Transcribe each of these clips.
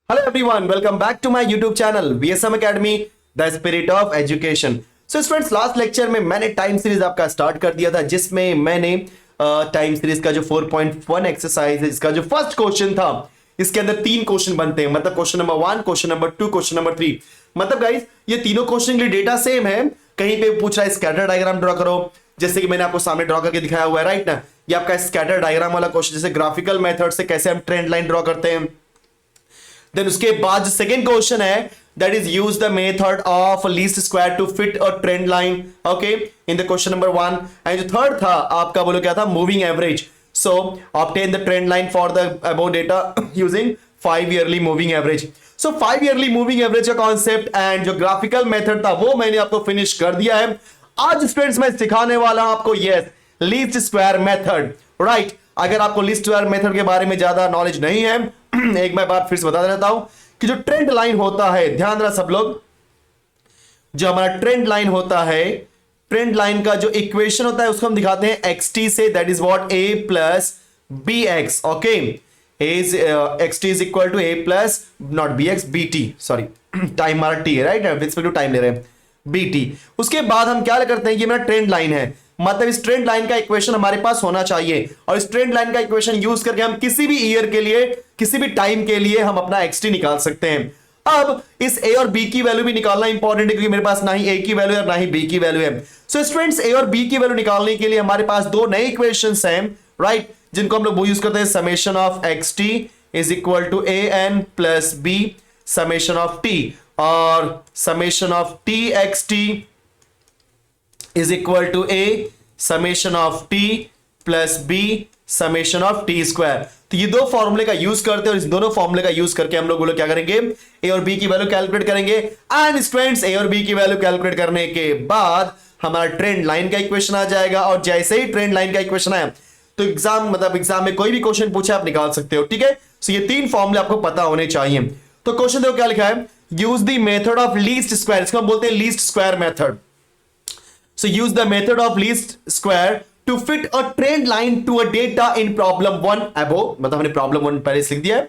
Hello everyone, welcome back to my YouTube channel VSM Academy, The Spirit of Education. So students, last lecture में मैंने time series आपका start कर दिया था, जिसमें मैंने टाइम सीरीज का जो 4.1 एक्सरसाइज है, इसका जो फर्स्ट क्वेश्चन था, इसके अंदर तीन क्वेश्चन बनते हैं। मतलब question number 1, question number 2, question number 3। मतलब गाइस, ये तीनों क्वेश्चन के लिए डेटा सेम है। कहीं पे पूछ रहा है स्कैटर डायग्राम ड्रॉ करो, जैसे कि मैंने आपको सामने ड्रॉ करके दिखाया हुआ है, राइट ना। ये आपका स्कैटर डायग्राम वाला क्वेश्चन, जैसे ग्राफिकल मेथड से कैसे हम ट्रेंड लाइन ड्रॉ करते हैं। देन उसके बाद जो सेकंड क्वेश्चन है, that is use the method of least square to fit a trend line, okay, in the question number 1। And जो थर्ड था आपका, बोलो क्या था, moving average. So obtain the trend line for the above data using 5 yearly moving average. So 5 yearly moving average का concept and जो graphical method था वो मैंने आपको फिनिश कर दिया है। आज स्टूडेंट्स मैं सिखाने वाला हूं आपको लीस्ट स्क्वायर मेथड, राइट। अगर आपको लीस्ट स्क्वायर मेथड के बारे में ज्यादा नॉलेज नहीं है, एक मैं बात फिर से बता देता हूं कि जो ट्रेंड लाइन होता है, ध्यान रखना सब लोग, जो हमारा ट्रेंड लाइन होता है, ट्रेंड लाइन का जो इक्वेशन होता है उसको हम दिखाते हैं एक्सटी से, that is what, a plus b x, okay. X t is equal to a plus not b x, b t, sorry time हमारा टी है, राइट, रिस्पेक्ट टू टाइम ले रहे हैं, बी टी। उसके बाद हम क्या करते हैं, ये मेरा ट्रेंड लाइन है, मतलब इस ट्रेंड लाइन का इक्वेशन हमारे पास होना चाहिए, और इस ट्रेंड लाइन का इक्वेशन यूज करके हम किसी भी ईयर के लिए, किसी भी टाइम के लिए हम अपना एक्सटी निकाल सकते हैं। अब इस ए और बी की वैल्यू भी निकालना इंपॉर्टेंट है, क्योंकि मेरे पास ना ही ए की वैल्यू है ना ही बी की वैल्यू है। सो स्टूडेंट्स, ए और बी की वैल्यू निकालने के लिए हमारे पास दो नए इक्वेशंस हैं, राइट, जिनको हम लोग वो यूज करते हैं, summation of x T is equal to A N plus B summation of T, और summation of T X T is equal to A summation of T plus B summation of T square. तो ये दो फॉर्मूले का use करते हैं, और इस दोनों फॉर्मूले का यूज करके हम लोग क्या करेंगे, ए और बी की वैल्यू कैलकुलेट करेंगे। एंड स्टूडेंट्स, ए और बी की वैल्यू कैलकुलेट करने के बाद हमारा ट्रेंड लाइन का इक्वेशन आ जाएगा, और जैसे ही ट्रेंड लाइन का इक्वेशन आया तो एग्जाम में कोई भी क्वेश्चन पूछे आप निकाल सकते हो, ठीक है। सो ये तीन फॉर्मूले आपको पता होने चाहिए। तो क्वेश्चन देखो क्या लिखा है, use the method of least square, इसको हम बोलते हैं least square method. So use the method of least square to fit a trend line to a data in problem 1 above, मतलब हमने problem 1 पहले लिख दिया है।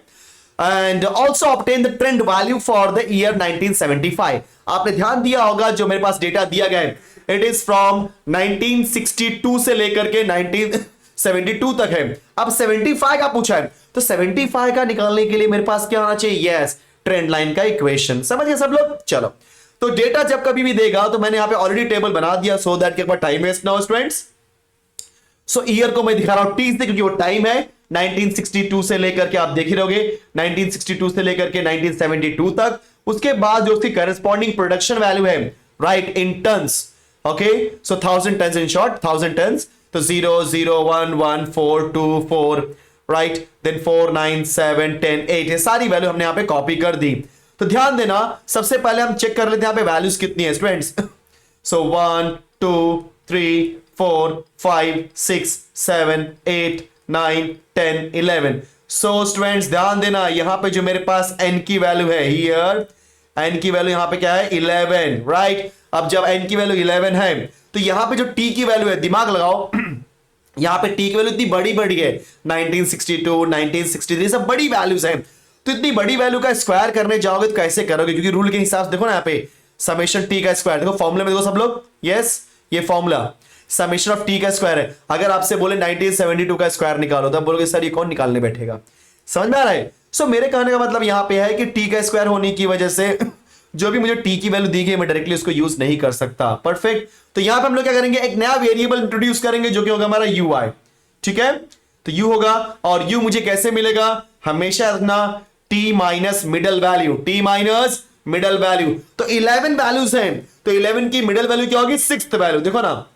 And also obtain the trend value for the year 1975। आपने ध्यान दिया होगा, जो मेरे पास डेटा दिया गया है, it is from 1962 से लेकर के 1972 तक है। अब 75 का पूछा है, तो 75 का निकालने के लिए मेरे पास क्या होना चाहिए, यस, ट्रेंड लाइन का इक्वेशन। समझ गए सब लोग। चलो, तो डेटा जब कभी भी देगा तो मैंने यहां पे ऑलरेडी टेबल बना दिया, सो दैट के बाद टाइम वेस्ट ना हो स्टूडेंट्स। सो ईयर को मैं दिखा रहा हूं टी से, क्योंकि वो टाइम है 1962 से लेकर के, आप देख ही रहोगे 1962 से लेकर के 1972 तक। उसके बाद जो उसकी करस्पॉन्डिंग प्रोडक्शन वैल्यू है, right, in tonnes, okay, so 1000 tonnes, in short 1000 tonnes. तो 0 0 1 1 4 2 4, राइट, देन 4 9 7 10 8, ये सारी वैल्यू हमने यहां पे कॉपी कर दी। तो ध्यान देना, सबसे पहले हम चेक कर लेते हैं यहां पे वैल्यूज कितनी है स्टूडेंट्स। सो 1 2 3 4 5 6 7 8 9 10 11। सो स्टूडेंट्स ध्यान देना, यहां पे जो मेरे पास n की वैल्यू है, हियर n की वैल्यू यहां पे क्या है, 11, राइट। अब जब n की वैल्यू 11 है, तो यहां पे जो t की वैल्यू है, दिमाग लगाओ, यहां पे t की वैल्यू इतनी बड़ी बड़ी है, 1962 1963, सब बड़ी वैल्यूज हैं। तो इतनी बड़ी वैल्यू का स्क्वायर करने जाओगे तो कैसे करोगे, क्योंकि रूल के हिसाब से देखो ना, यहाँ पे समेशन टी का स्क्वायर, देखो फॉर्मूले में देखो सब लोग, यस, ये फॉर्मूला समेशन ऑफ टी का स्क्वायर है। अगर आपसे बोले 1972 का स्क्वायर निकालो, तब बोलोगे सर ये कौन निकालने बैठेगा। समझ में आ रहा है। सो मेरे कहने का मतलब यहाँ पे है कि टी का स्क्वायर होने की वजह से जो भी मुझे टी की वैल्यू दी गई, मैं डायरेक्टली उसको यूज नहीं कर सकता। परफेक्ट। तो यहां पे हम लोग क्या करेंगे, एक नया वेरिएबल इंट्रोड्यूस करेंगे, जो कि होगा हमारा यू आई, ठीक है। तो यू होगा, और यू मुझे कैसे मिलेगा, हमेशा रखना T minus middle value, T minus middle value. तो 11 वैल्यूज हैं, तो 11 की मिडल वैल्यू क्या होगी, 6th वैल्यू। देखो ना,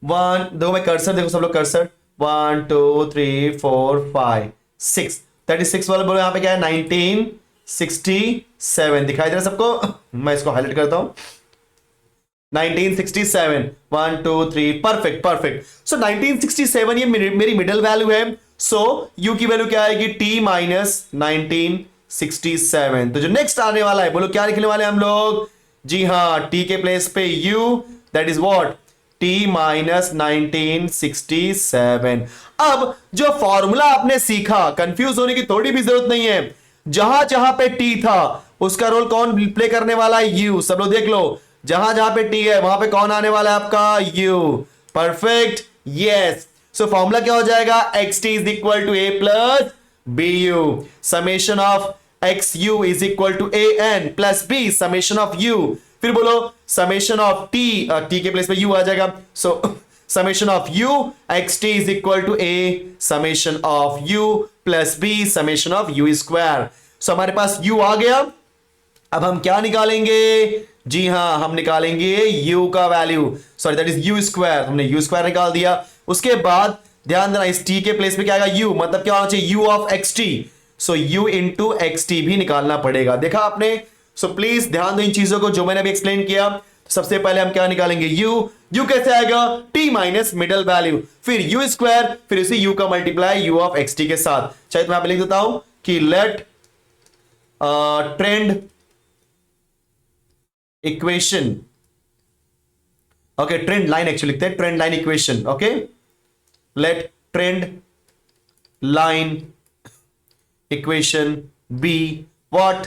1 दो, मैं कर्सर देखो सब लोग, कर्सर 1 2 3 4 5 6, 36 वाला बोलो, यहां पे क्या है, 1967 दिखाई दे रहा है सबको, मैं इसको हाईलाइट करता हूं, 1967, 1 2 3, परफेक्ट परफेक्ट। सो 1967 ये मेरी मिडल वैल्यू है। सो u की वैल्यू क्या आएगी, t माइनस 1967। तो जो नेक्स्ट आने वाला है, बोलो क्या लिखने वाले हम लोग, जी हाँ, t के प्लेस पे u, that is what, t minus 1967। अब जो फॉर्मूला आपने सीखा, कंफ्यूज होने की थोड़ी भी जरूरत नहीं है, जहां जहां पे टी था उसका रोल कौन प्ले करने वाला है? यू। सब लोग देख लो, जहां जहां पे टी है वहां पे कौन आने वाला है आपका? You. Perfect, yes. So formula क्या हो जाएगा? X T is equal to A plus B U, summation of X U is equal to A N plus B summation of U. फिर बोलो समेशन ऑफ टी, टी के place पे U आ जाएगा। So summation of U X T is equal to A summation of you plus B summation of you square. So हमारे पास you आ गया। अब हम क्या निकालेंगे? जी हां, हम निकालेंगे u का value, sorry that is you square. हमने यू स्क्वायर निकाल दिया। उसके बाद ध्यान देना, इस t के प्लेस पे क्या आएगा? u, मतलब क्या होना चाहिए? u of x t. So u into x T भी निकालना पड़ेगा। देखा आपने? सो प्लीज ध्यान दो इन चीजों को जो मैंने अभी एक्सप्लेन किया। सबसे पहले हम क्या निकालेंगे? u कैसे आएगा? t माइनस मिडल वैल्यू, फिर u स्क्वायर, फिर इसी u का multiply u of x t के साथ। चाहे तो मैं लिख देता हूं कि let trend equation, okay trend line actually लिखते हैं, trend line equation. Okay, let trend line equation be what?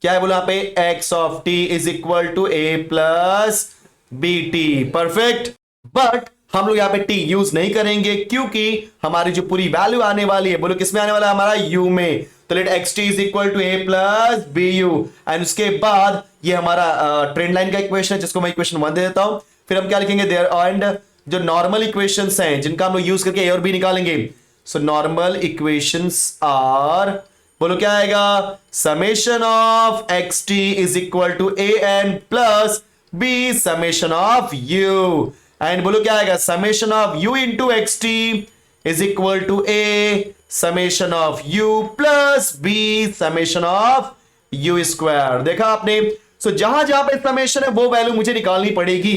क्या है बोला यहां पे? X of T is equal to A plus b t. Perfect. But हम लोग यहां पे टी यूज नहीं करेंगे क्योंकि हमारी जो पूरी वैल्यू आने वाली है, बोलो किसमें आने वाला है? हमारा यू में। तो let x T is equal to A plus B u, and उसके बाद ये हमारा ट्रेंड लाइन का इक्वेशन है जिसको मैं इक्वेशन 1 दे देता हूं। फिर हम क्या लिखेंगे? देयर एंड जो नॉर्मल इक्वेशंस हैं जिनका हम लोग यूज करके ए और बी निकालेंगे। सो नॉर्मल इक्वेशंस आर, बोलो क्या आएगा? Summation of x T is equal to A N plus B summation of u, and बोलो क्या आएगा? Summation of u into x T is equal to A summation of you plus B summation of you square. देखा आपने? सो जहां जहां पे summation है वो वैल्यू मुझे निकालनी पड़ेगी।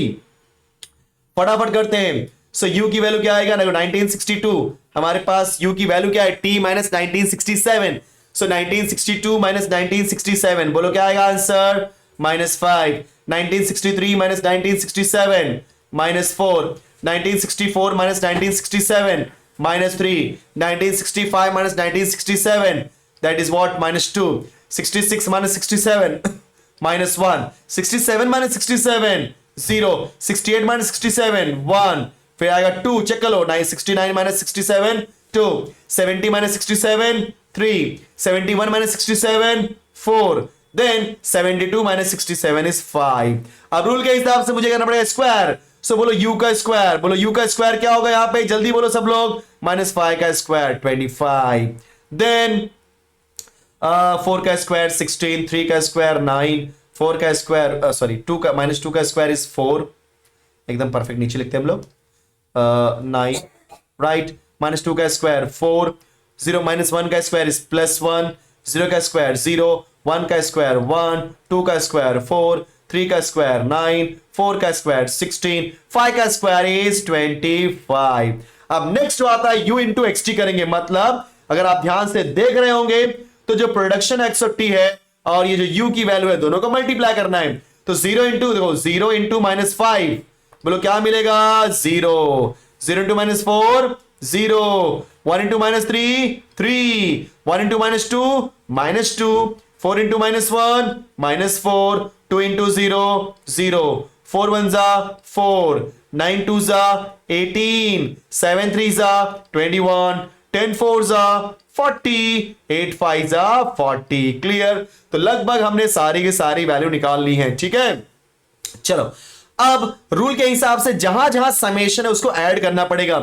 फटाफट करते हैं। सो u की वैल्यू क्या आएगा? 1962। हमारे पास u की वैल्यू क्या है? t minus 1967। सो 1962 माइनस 1967, बोलो क्या आएगा answer? -5। 1963 minus 1967 -4। 1964 minus 1967 -3। 1965 minus 1967, that is what? -2। 66 minus 67 -1। 67 minus 67 0। 68 minus 67 1। फिर आएगा 2, चेक कर लो। 69 minus 67 2। 70 minus 67 3। 71 minus 67 4। Then 72 minus 67 is 5। अब रूल के हिसाब से मुझे करना पड़ेगा स्क्वायर। सो बोलो u का स्क्वायर, बोलो u का स्क्वायर क्या होगा यहां पे? जल्दी बोलो सब लोग। -5 का स्क्वायर 25, देन 4 का स्क्वायर 16, 3 का स्क्वायर 9, 4 का स्क्वायर सॉरी 2 का -2 का स्क्वायर इज 4। एकदम परफेक्ट नीचे लिखते हैं हम लोग 9 राइट। -2 का स्क्वायर 4। 0 -1 का स्क्वायर इज +1। 0 का स्क्वायर 0। 1 का स्क्वायर 1। 2 का स्क्वायर 4। 3 का स्क्वायर 9। 4 का स्क्वायर 16। 5 का स्क्वायर इज 25। अब नेक्स्ट जो आता है u इंटू एक्स टी करेंगे। मतलब अगर आप ध्यान से देख रहे होंगे तो जो प्रोडक्शन एक्स और टी है और ये जो u की वैल्यू है दोनों को मल्टीप्लाई करना है। तो 0 इंटू देखो 0 इंटू -5, बोलो क्या मिलेगा? 0। 0 into -4 0। 1 into -3 3। 1 into -2 -2। 4 into -1 -4। 2 into 0 0। 4 1 जा 4। 9 2 जा 18। 7 3 जा 21। 10 4 जा 40। 8 5 जा 40। क्लियर? तो लगभग हमने सारी की सारी वैल्यू निकाल ली है। ठीक है, चलो अब रूल के हिसाब से जहां जहां समेशन है उसको ऐड करना पड़ेगा।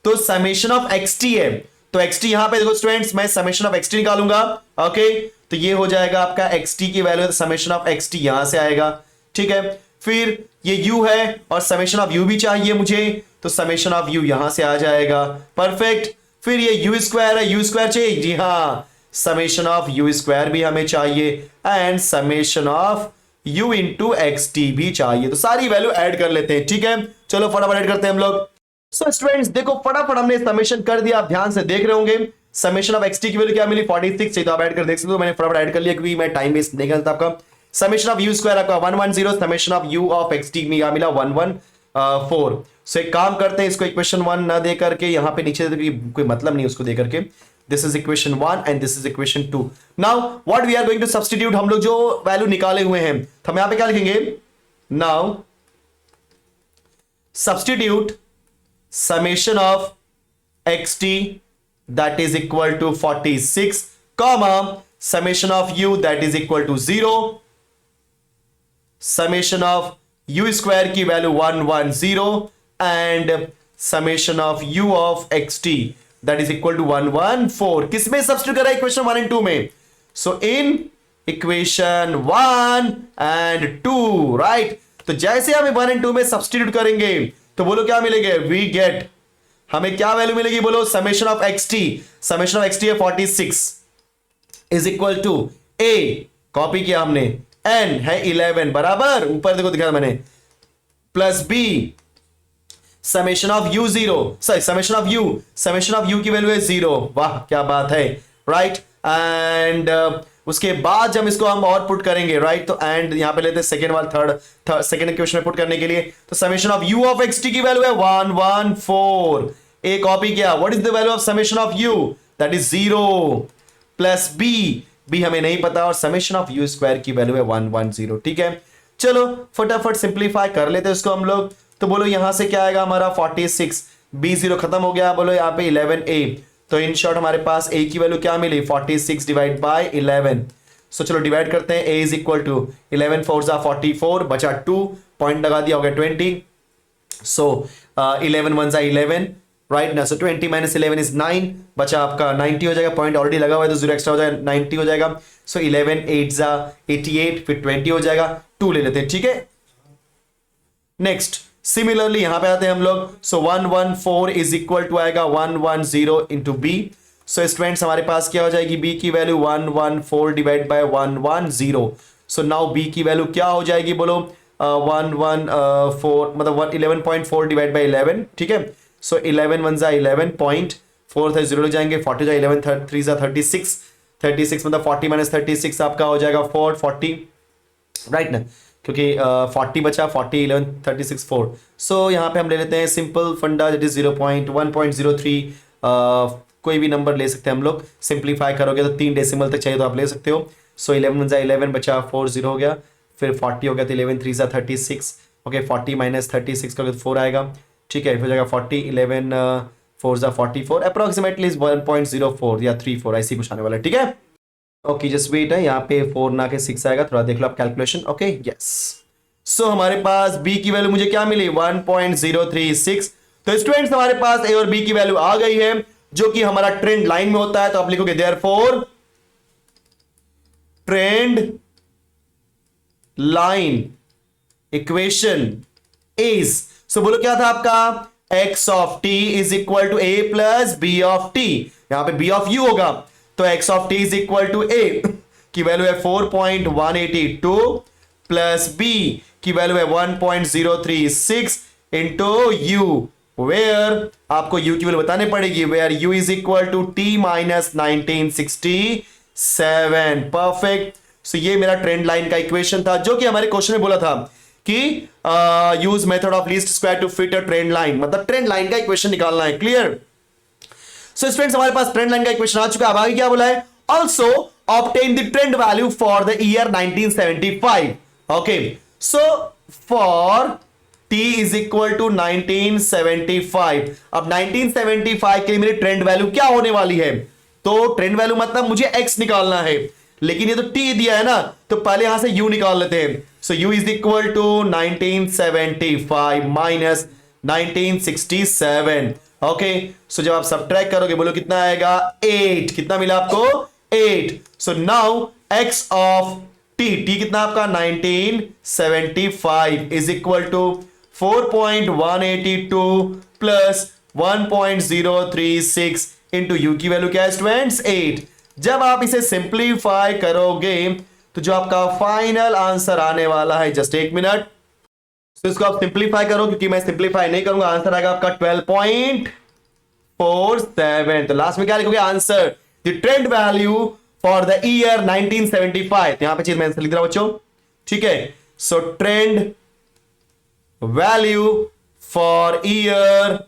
तो समेशन ऑफ एक्स टी है, तो एक्स टी यहां पे देखो स्टूडेंट्स, मैं समेशन ऑफ एक्स टी निकालूंगा। ओके, तो ये हो जाएगा आपका एक्स टी की value, summation of x T यहां से आएगा। ठीक है, फिर ये u है और समेशन ऑफ u भी चाहिए मुझे, तो समेशन ऑफ u यहां से आ जाएगा। परफेक्ट। फिर ये u स्क्वायर है, u स्क्वायर चाहिए, जी हां, समेशन ऑफ u स्क्वायर भी हमें चाहिए and summation of u into x T भी चाहिए। तो सारी वैल्यू ऐड कर लेते हैं। ठीक है, चलो फटाफट ऐड करते हैं हम लोग। सो स्टूडेंट्स देखो फटाफट हमने समेशन कर दिया, आप ध्यान से देख रहे होंगे। समेशन ऑफ एक्स टी की वैल्यू क्या मिली? 46 से, तो आप ऐड कर देख सकते हो। मैंने फटाफट ऐड कर लिया क्योंकि मैं टाइम वेस्ट नहीं करता आपका। समेशन ऑफ u स्क्वायर आपका 110, summation of u of x T में मिला 114। सो एक काम करते हैं, इसको इक्वेशन 1 ना दे करके यहाँ पे नीचे कोई मतलब नहीं उसको दे करके this is equation 1 and this is equation 2. Now what we are going to substitute, हम लोग जो वैल्यू निकाले हुए हैं तो हम यहां पे क्या लिखेंगे, now substitute summation of xt that is equal to 46 comma summation of u that is equal to 0, summation of u square की value 110 and summation of u of xt that is equal to 114. किसमें substitute करा equation 1 and 2 में, so in equation 1 and 2, right? तो जैसे हम 1 and 2 में substitute करेंगे तो बोलो क्या मिलेंगे, वी गेट, हमें क्या वैल्यू मिलेगी बोलो, summation of x t, summation of x t है 46 is equal to a, copy किया हमने, एन है 11 बराबर, ऊपर देखो दिखाया मैंने, plus B summation of u 0, sorry summation of u की वैल्यू है 0. वाह क्या बात है, राइट. एंड उसके बाद जब इसको हम और पुट करेंगे, राइट, तो एंड यहां पे लेते हैं सेकंड वाला थर्ड सेकंड इक्वेशन में पुट करने के लिए, तो summation of u of xt की वैल्यू है 114, ए कॉपी किया, what is the value of summation of u, that is 0, plus b हमें नहीं पता, और समेशन ऑफ u स्क्वायर की वैल्यू है 110. ठीक है, चलो फटाफट सिंप्लीफाई कर लेते हैं इसको हम लोग. तो बोलो यहां से क्या आएगा हमारा 46, b0 खत्म हो गया, बोलो यहाँ पे 11a, तो इन शॉर्ट हमारे पास a की वैल्यू क्या मिली, 46 डिवाइड बाय 11. सो चलो डिवाइड करते हैं, a इज इक्वल टू 11 4 जा 44, बचा 2, पॉइंट लगा दिया, हो गया 20. सो 11 1 जा 11, राइट ना, सो 20 माइनस 11 इज 9, बचा आपका 90 हो जाएगा, पॉइंट ऑलरेडी लगा हुआ है तो 0 एक्स्ट्रा हो जाएगा, 90 हो जाएगा. सो 11 8 जा 88, फिर 20 हो जाएगा, 2 ले लेते हैं. ठीक है, नेक्स्ट सिमिलरली यहां पे आते हैं हम लोग. सो 114 इज इक्वल टू आएगा 110 इंटू बी. सो स्टूडेंट्स हमारे पास क्या हो जाएगी, b की value 114 divide by 110. So now b की वैल्यू क्या हो जाएगी बोलो, 114 मतलब 11.4 डिवाइड बाय 11. ठीक है, सो 11 1 जा 11, पॉइंट 4 था 0 ले जाएंगे, 40 जा 11 3 जा 36, 36 मतलब 40 माइनस 36 आपका हो जाएगा 40, राइट ना, क्योंकि 40 बचा, 40 11 36 4. सो यहाँ पे हम ले लेते हैं सिंपल फंडा, दैट इज 0.1.03, कोई भी नंबर ले सकते हैं हम लोग. सिंप्लीफाई करोगे तो 3 डेसिमल तक चाहिए तो आप ले सकते हो. सो 11 जा 11 बचा, 4 0 हो गया, फिर 40 हो गया, तो 11 3 जा 36, ओके 40 माइनस 36 करोगे तो 4 आएगा. ठीक है, फिर हो जाएगा 40, 11 4 जा 44, अप्रोक्सीमेटली 1.04 या 34 ऐसी कुछ आने वाला है. ठीक है, ओके जस्ट वेट है, यहाँ पे 4 ना के 6 आएगा, थोड़ा देख लो आप कैलकुलेशन. ओके यस, सो हमारे पास b की वैल्यू मुझे क्या मिली 1.036. तो स्टूडेंट्स हमारे पास a और b की वैल्यू आ गई है, जो कि हमारा ट्रेंड लाइन में होता है, तो आप लिखोगे therefore trend line equation is, so बोलो क्या था आपका, x of t is equal to a plus b of t. यहां पे b ऑफ u होगा, तो x of t is equal to a की वैल्यू है 4.182 प्लस b की वैल्यू है 1.036 इंटू u, वेयर आपको u की वैल्यू बताने पड़ेगी, where u is equal to t minus 1967. Perfect. So ये मेरा ट्रेंड लाइन का इक्वेशन था, जो कि हमारे क्वेश्चन में बोला था कि use method of least square to fit a trend line, मतलब ट्रेंड लाइन का इक्वेशन निकालना है. क्लियर. सो स्टूडेंट्स हमारे पास ट्रेंड लाइन का इक्वेशन आ चुका है. अब आगे क्या बोला है, also obtain the trend value for the year 1975. Okay, so for t is equal to 1975. अब 1975 के लिए मेरी ट्रेंड वैल्यू क्या होने वाली है, तो ट्रेंड वैल्यू मतलब मुझे x निकालना है, लेकिन ये तो t दिया है ना, तो पहले यहां से u निकाल लेते हैं. So u is equal to 1975 minus 1967. Okay, so जब आप सबट्रैक्ट करोगे बोलो कितना आएगा 8, कितना मिला आपको 8. So now x of t कितना आपका 1975 is equal to 4.182 plus 1.036 into u की वैल्यू क्या है स्टूडेंट्स 8. जब आप इसे सिंप्लीफाई करोगे तो जो आपका फाइनल आंसर आने वाला है, जस्ट एक मिनट, तो इसको आप सिंप्लीफाई करो, क्योंकि मैं सिंप्लीफाई नहीं करूंगा, आंसर आएगा आपका 12.47. तो लास्ट में क्या लिखोगे answer, the trend value for the year 1975. यहां पे चीज मैं आंसर लिख रहा हूं बच्चों. ठीक है, सो trend value for year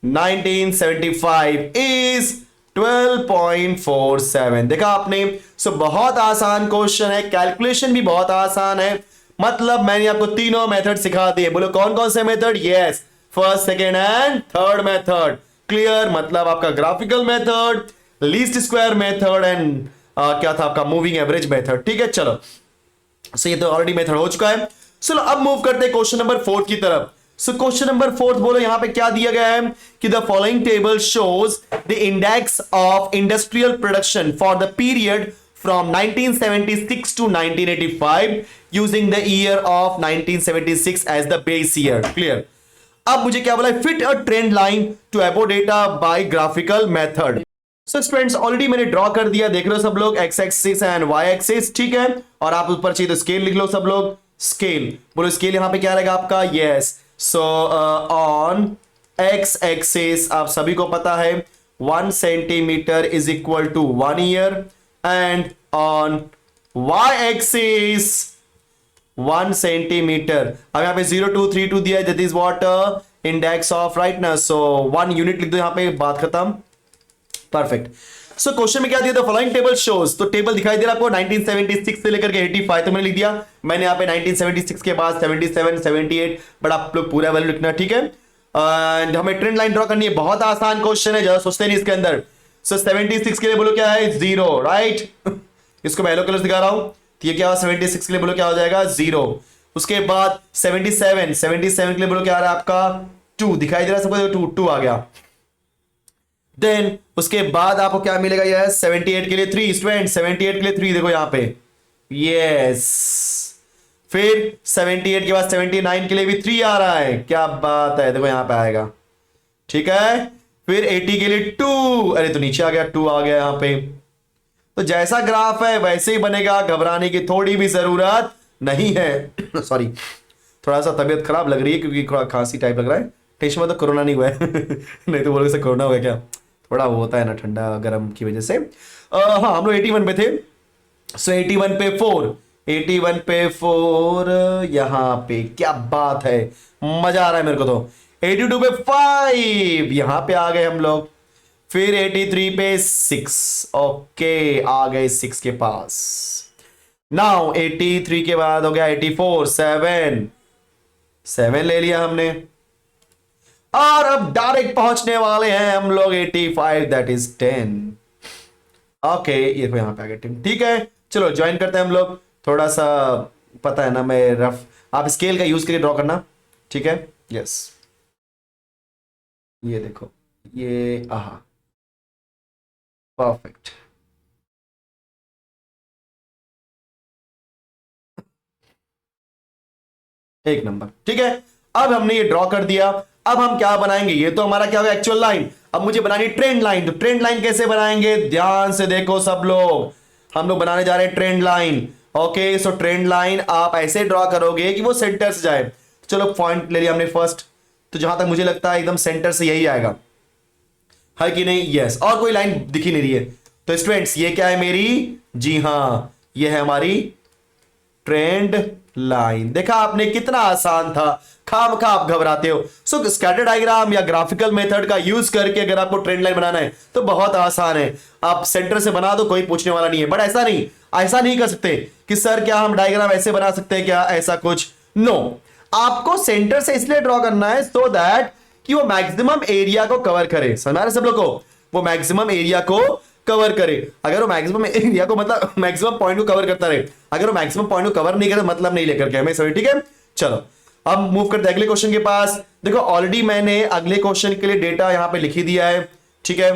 1975 is 12.47 देखा आपने। सो बहुत आसान क्वेश्चन है, कैलकुलेशन भी बहुत आसान है। मतलब मैंने आपको तीनों मेथड सिखा दिए। बोलो कौन कौन से method? Yes, first, second and third method. Clear? मतलब आपका graphical method, least square method and क्या था आपका मूविंग एवरेज मेथड। ठीक है, चलो। सो ये तो ऑलरेडी मेथड हो चुका है। चलो अब मूव करते हैं क्वेश्चन नंबर 4 की तरफ। सो क्वेश्चन नंबर 4 बोलो यहां पे क्या दिया गया है कि the following table shows the index of industrial production for the period from 1976 to 1985 using the year of 1976 as the base year. Clear? अब मुझे क्या बोला है? Fit a trend line to above data by graphical method. So students already मैंने draw कर दिया, देख रहे हो सब लोग, X axis and Y axis. ठीक है, और आप ऊपर चाहिए तो स्केल लिख लो सब लोग। स्केल बोलो, स्केल यहां पे क्या रहेगा आपका? Yes, so on x axis आप सभी को पता है 1 centimetre is equal to 1 year, and on y axis 1 centimetre. अब यहां पे 0232 दिया है, that is what index of rightness. So 1 unit लिख दो यहां पे, बात खत्म। परफेक्ट। सो क्वेश्चन में क्या दिया था? फॉलोइंग टेबल शोज, तो टेबल दिखाई दे रहा है आपको 1976 से लेकर के 85, तो मैंने लिख दिया। मैंने यहां पे 1976 के बाद 77, 78, बट आप लोग पूरा वैल्यू लिखना, ठीक है। एंड हमें ट्रेंड लाइन ड्रॉ करनी है, बहुत आसान क्वेश्चन है, ज्यादा सोचते नहीं इसके अंदर। सो 76 के लिए बोलो क्या है? 0, राइट। इसको मैं येलो कलर दिखा रहा हूं, तो ये क्या हुआ? 76 के लिए बोलो क्या हो जाएगा? 0। उसके बाद 77 के लिए बोलो क्या आ रहा है आपका? 2 दिखाई दे रहा है सबको? 2 आ गया। देन उसके बाद आपको क्या मिलेगा? यह 78 के लिए 3 स्टूडेंट, 78 के लिए 3 देखो यहां पे, यस। फिर 78 के बाद 79 के लिए भी 3 आ रहा है, क्या बात है, देखो यहां पे आएगा, ठीक है। फिर 80 के लिए 2, अरे तो नीचे आ गया, 2 आ गया यहां पे। तो जैसा ग्राफ है वैसे ही बनेगा, घबराने की थोड़ी भी जरूरत नहीं है। सॉरी, थोड़ा सा तबीयत खराब लग रही है क्योंकि थोड़ा खांसी टाइप लग रहा है। टेंशन में तो कोरोना नहीं हुआ है। नहीं तो बोलोगे कोरोना हो गया क्या? थोड़ा वो होता है ना ठंडा गर्म की वजह से। हाँ, हम लोग 81 पे थे। सो 81 पे 4, 81 पे 4 यहां पे, क्या बात है, मजा आ रहा है मेरे को तो। 82 पे 5 यहां पे आ गए हम लोग। फिर 83 पे 6, ओके, आ गए 6 के पास। नाउ 83 के बाद हो गया 84, 7 ले लिया हमने, और अब डायरेक्ट पहुंचने वाले हैं हम लोग 85, दैट इज 10। ओके, ये तो यहां पे आ गया 10, ठीक है। चलो ज्वाइन करते हैं हम लोग। थोड़ा सा पता है ना, मैं रफ, आप स्केल का यूज करके ड्रॉ करना, ठीक है। यस, ये देखो, ये आहा, परफेक्ट। एक नंबर, ठीक है। अब हमने ये ड्रॉ कर दिया, अब हम क्या बनाएंगे? ये तो हमारा क्या होगा? Actual line. अब मुझे बनानी ट्रेंड लाइन, तो ट्रेंड लाइन कैसे बनाएंगे? ध्यान से देखो सब लोग, हम लोग बनाने जा रहे हैं ट्रेंड लाइन। ओके, सो ट्रेंड लाइन आप ऐसे ड्रॉ करोगे कि वो सेंटर से जाए। चलो पॉइंट ले लिया हमने फर्स्ट, तो जहां तक मुझे लगता है एकदम सेंटर से यही आएगा, है कि नहीं? यस, और कोई लाइन दिख ही नहीं रही है। तो स्टूडेंट्स ये क्या है मेरी? जी हाँ, ये है हमारी ट्रेंड लाइन। देखा आपने, कितना आसान था, खामखा आप घबराते हो। सो स्कैटर डायग्राम या ग्राफिकल मेथड का यूज करके अगर आपको ट्रेंड लाइन बनाना है तो बहुत आसान है, आप सेंटर से बना दो, कोई पूछने वाला नहीं है। बट ऐसा नहीं कर सकते कि सर क्या हम डायग्राम ऐसे बना सकते हैं क्या? ऐसा कुछ नो, आपको सेंटर से इसलिए ड्रॉ करना है सो दैट कि वो मैक्सिमम एरिया को कवर करे। समझ रहे सब लोग को? वो मैक्सिमम एरिया को कवर करे। अगर वो मैक्सिमम एरिया को, मतलब मैक्सिमम पॉइंट को कवर करता रहे, अगर वो मैक्सिमम पॉइंट को कवर नहीं करे तो मतलब नहीं लेकर के हमें सभी, ठीक है। चलो अब मूव करते हैं अगले क्वेश्चन के पास। देखो ऑलरेडी मैंने अगले क्वेश्चन के लिए डेटा यहां पे लिख ही दिया है, ठीक है।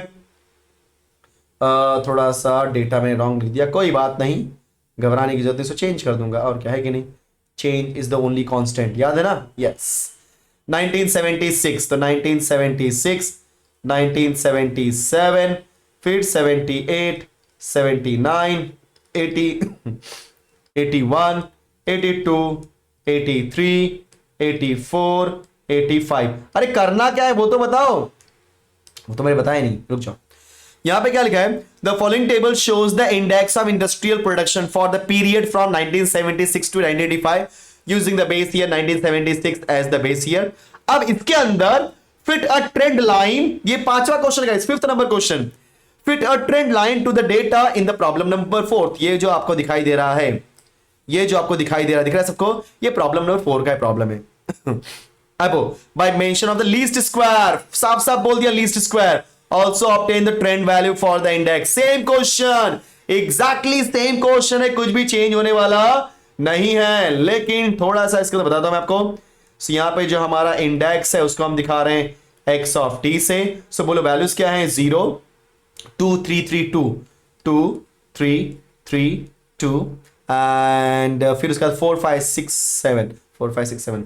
थोड़ा सा डेटा में रॉन्ग लिख दिया, कोई बात नहीं, घबराने की जरूरत नहीं, सो चेंज कर दूंगा, और क्या है कि नहीं, change is the only constant, याद है ना? यस, 1976, तो 1976, 1977, फिर 78, 79, 80, 81, 82, 83, 84, 85। अरे करना क्या है वो तो बताओ, वो तो मैंने बताया नहीं, रुक जाओ। यहां पे क्या लिखा है? The following table shows the index of industrial production for the period from 1976 to 1985 using the base year 1976 as the base year. अब इसके अंदर फिट अ ट्रेंड लाइन, ये 5वां क्वेश्चन है, 5th number question. Fit a trend line to the data in the problem number 4। ये जो आपको दिखाई दे रहा है, ये जो आपको दिखाई दे रहा है, दिख रहा है सबको, ये प्रॉब्लम नंबर 4 का प्रॉब्लम है। अब by mention of the least square, साफ साफ बोल दिया least square, also obtain the trend value for the index. Same question, exactly same question है, कुछ भी चेंज होने वाला नहीं है। लेकिन थोड़ा सा इसके बताता हूं मैं आपको। So, यहां पे जो हमारा इंडेक्स है उसको हम दिखा रहे हैं एक्स ऑफ टी से। सो बोलो वैल्यूज क्या है, 0 2 3 3 2 2 3 3 2 एंड फिर उसके बाद 4 5 6 7 4 5 6 7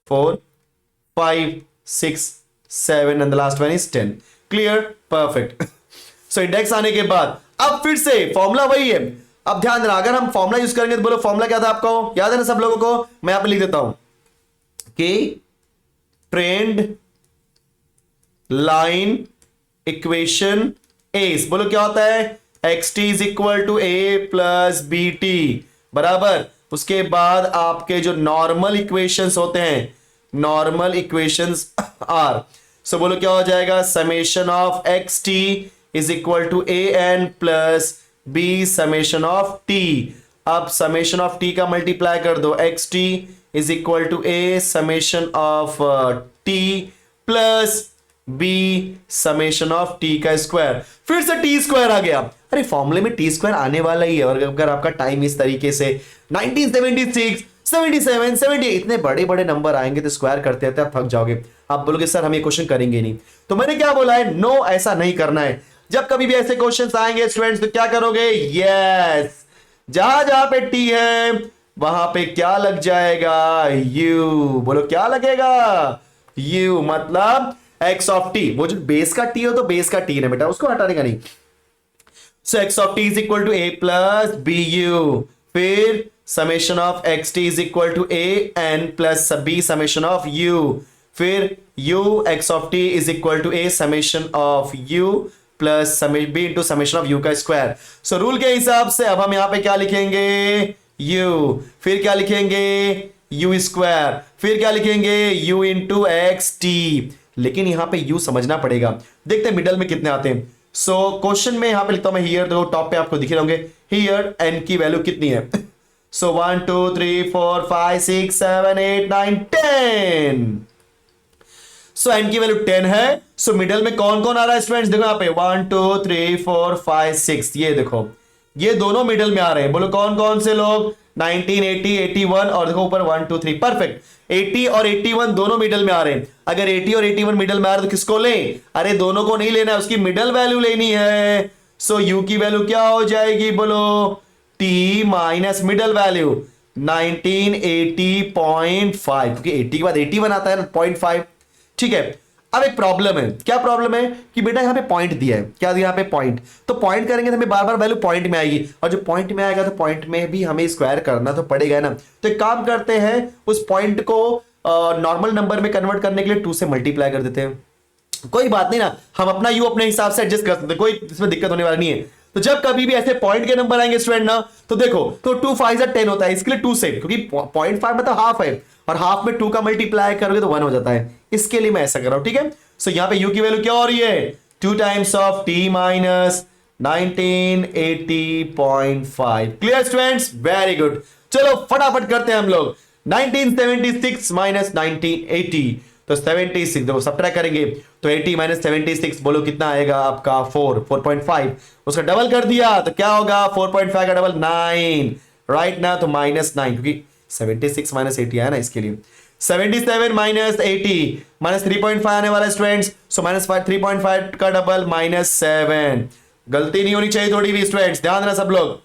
4 5 6 7 and the last one is 10। Clear, perfect. So index आने के बाद अब फिर से फॉर्मूला वही है। अब ध्यान देना, अगर हम फॉर्मूला यूज करेंगे तो बोलो फॉर्मूला क्या था आपको याद है ना सब लोगों को? मैं यहां पे लिख देता हूं कि ट्रेंड लाइन इक्वेशन एस, बोलो क्या होता है, x T is equal to A plus b t बराबर। उसके बाद आपके जो नॉर्मल इक्वेशंस होते हैं, नॉर्मल इक्वेशंस आर, सो बोलो क्या हो जाएगा, summation of x T is equal to A N plus B summation of t. अब समेशन ऑफ टी का मल्टीप्लाई कर दो, x T is equal to A summation of T plus B summation of t का square. फिर से T square आ गया। अरे फॉर्मूले में टी स्क्वायर आने वाला ही है। और अगर आपका टाइम इस तरीके से 1976 77 78 इतने बड़े बड़े नंबर आएंगे तो स्क्वायर करते रहते आप थक जाओगे। आप बोलोगे सर हम ये क्वेश्चन करेंगे नहीं। तो मैंने क्या बोला है, नो ऐसा नहीं करना है। जब कभी भी ऐसे क्वेश्चंस आएंगे स्टूडेंट्स तो क्या करोगे, यस जहां जहां पे टी है वहां पे क्या लग जाएगा, यू। बोलो क्या लगेगा, यू, मतलब एक्स ऑफ टी। वो जो बेस का टी हो तो बेस का टी ना बेटा, उसको हटाने का नहीं। So X of T is equal to A plus B U, फिर summation of x T is equal to A N plus B summation of U, फिर U X of T is equal to A summation of you plus B into summation of U का square. So rule के हिसाब से अब हम यहां पे क्या लिखेंगे, यू, फिर क्या लिखेंगे, यू स्क्वायर, फिर क्या लिखेंगे, यू इंटू एक्स टी। लेकिन यहां पे यू समझना पड़ेगा। देखते हैं मिडल में कितने आते हैं। सो क्वेश्चन में यहां पे लिखता हूं मैं हियर, देखो टॉप पे आपको दिख रहे होंगे हियर एन की वैल्यू कितनी है। सो 1 2 3 4 5 6 7 8 9 10। सो एन की वैल्यू 10 है। सो मिडल में कौन कौन आ रहा है स्टूडेंट्स, देखो यहाँ पे 1 2 3 4 5 6, ये देखो ये दोनों मिडल में आ रहे हैं। बोलो कौन कौन से लोग, 19 80 81 और देखो ऊपर 1 2 3, परफेक्ट। 80 और 81 दोनों मिडल में आ रहे हैं। अगर 80 और 81 मिडल में आ रहे तो किसको लें, अरे दोनों को नहीं लेना है, उसकी मिडल वैल्यू लेनी है। सो यू की वैल्यू क्या हो जाएगी, बोलो टी माइनस मिडल वैल्यू 1980.5, क्योंकि 80 के बाद 81 आता है ना 0.5। ठीक है, अब एक प्रॉब्लम है। क्या प्रॉब्लम है कि बेटा यहां पे पॉइंट दिया है, क्या दिया यहाँ पे पॉइंट, तो पॉइंट करेंगे तो हमें बार बार वैल्यू पॉइंट में आएगी, और जो पॉइंट में आएगा तो पॉइंट में भी हमें स्क्वायर करना तो पड़ेगा ना। तो एक काम करते हैं, उस पॉइंट को नॉर्मल नंबर में कन्वर्ट करने के लिए 2 से मल्टीप्लाई कर देते हैं। कोई बात नहीं ना, हम अपना यू अपने हिसाब से एडजस्ट कर सकते हैं, कोई इसमें दिक्कत होने वाली नहीं है। तो जब कभी भी ऐसे पॉइंट के नंबर आएंगे स्टूडेंट ना, तो देखो तो 2 5 10 होता है, इसके लिए 2 से, क्योंकि 0.5 मतलब हाफ है, और हाफ में 2 का मल्टीप्लाई करोगे तो 1 हो जाता है। इसके लिए मैं ऐसा कर रहा हूं, ठीक है। सो यहां पे u की वैल्यू क्या हो रही है, 2 times of t minus 1980.5। Clear students, very good. चलो फटाफट करते हैं हम लोग। 1976 माइनस 1980, तो 76 देखो सब्ट्रैक्ट करेंगे तो 80 माइनस 76 बोलो कितना आएगा आपका 4.5। उसका डबल कर दिया तो क्या होगा, 4.5 का डबल 9, राइट ना, तो माइनस 9, क्योंकि 76 माइनस 80 आया ना, इसके लिए 77 माइनस 80 माइनस 3.5 आने वाला स्टूडेंट्स। सो माइनस 3.5 का डबल माइनस 7। गलती नहीं होनी चाहिए थोड़ी भी स्टूडेंट्स, ध्यान देना सब लोग।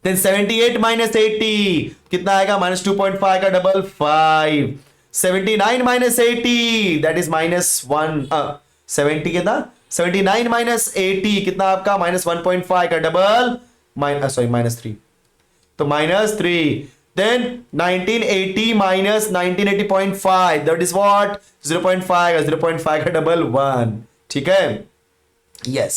देन 78 माइनस 80 कितना आएगा, माइनस 2.5 का double 5। 79 minus 80 that is minus 1, 70 कितना, 79 माइनस 80 कितना आपका, माइनस 1.5 का डबल माइनस 3, तो minus 3। Then 1980 minus 1980.5 that is what, 0.5 का डबल 1, ठीक है, yes,